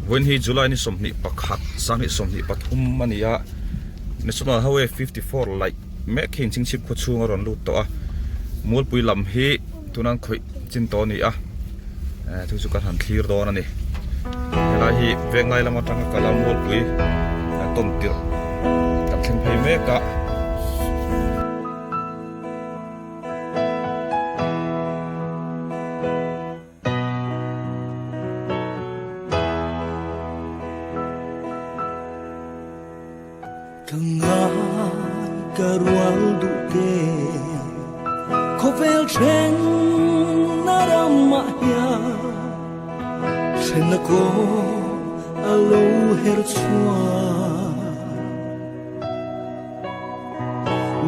when he July ni somni pakhat sang ni somni pathum mania National Highway 54 like me khin ching chip ko chunga ron lu to a mul pui lam hi tunan khoi chin to ni a thu chu kan han clear do na ni hela hi veng lai lama tang kala mul pui tom tir kan thlen phei me ka Karual duke kovel chen naramaya chen ko alo her chua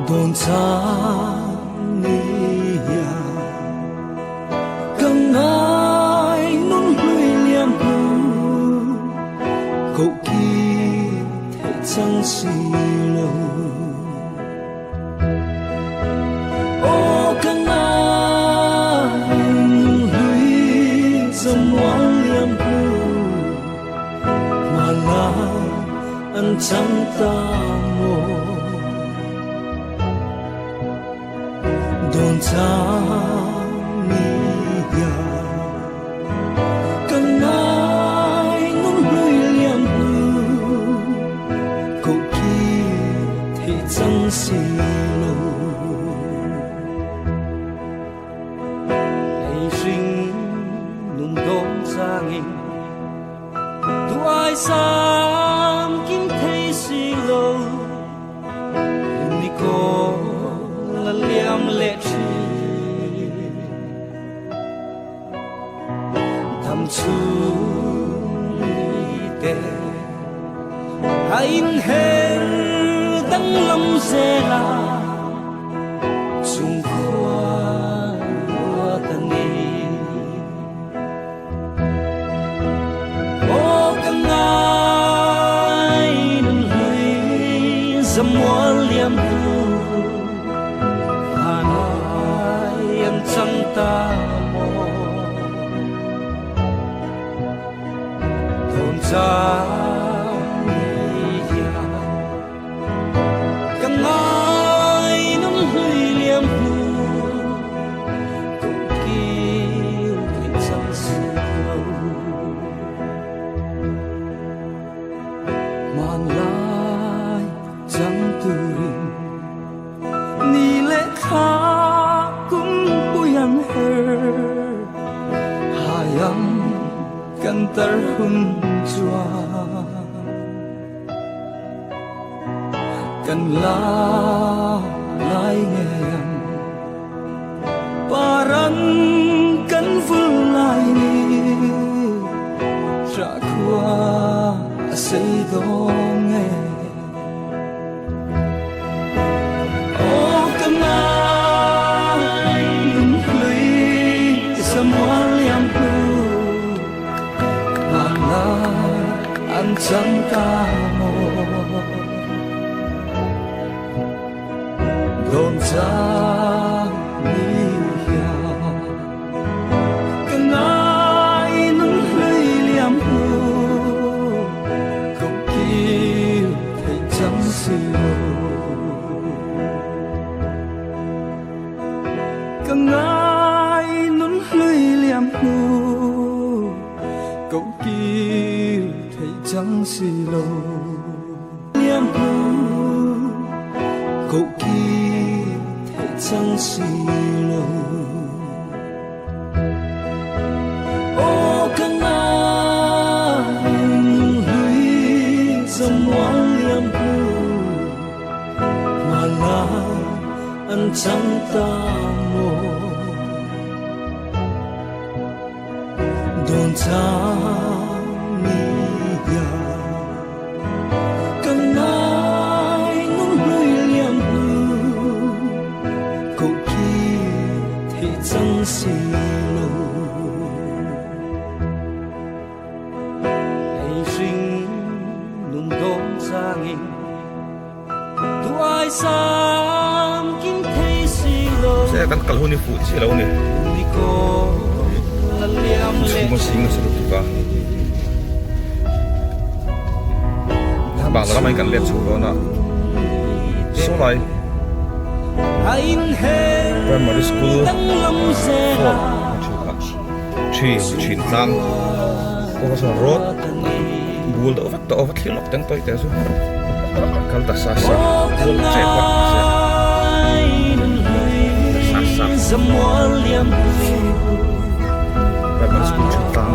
don cha ni ya kangai nun hui liam hu ko ki the chang si lo chẳng ta mô đồn cha mi ya cần ai nung lưỡi liam hu cầu kỳ thì chẳng xì lô ai sinh nung đồn cha nghìn tu ai xa lệ chi thầm chu tê hai hẹn đắng lâm dê la chung khoa tân ni ô căng ai nâng lưỡi dầm hoa liam chẳng ta mô thôn cha mi ya căng ai nắm hui liam hu cũng kêu thành chẳng sự lâu man lai chẳng từ ni lệ khá hayam kan terhun jua kan la lai ngayam paran kan vul lai ni ra khua sei do nghe o kan chẳng ta mô đồn cha mi ya cần ai nâng lưỡi liam hu không kêu thấy chẳng gì cần ai nâng lưỡi liam hu không kêu chẳng xì lô liam hu cậu kia thể chẳng xì lô ô cần ai hui dầm hoa liam hu mà là anh chẳng ta mô đồn cha xì lô ai sinh nung đom cha nghìn tu ai sam kim thấy xì lô sẽ kan kal huni fu chi lo ni ni ko la liam le mo sing sa lu ba bang la mai kan let chu lo na so lai primary school four three tang ko sa road bul to over thilok tang toi te su kal ta sa bul che pa sa primary school chu tang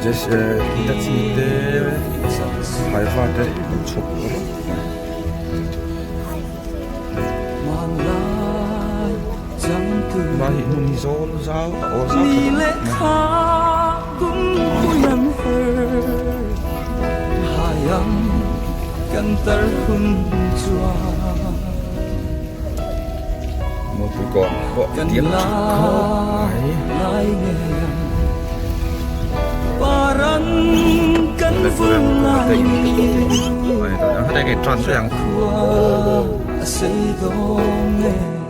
just that's the high water chop mà hiện nun zol zao o hayam kan terhun jua một cái con vợ tiếng lai paran kan phương lai đây cái tròn sang xây đô nghe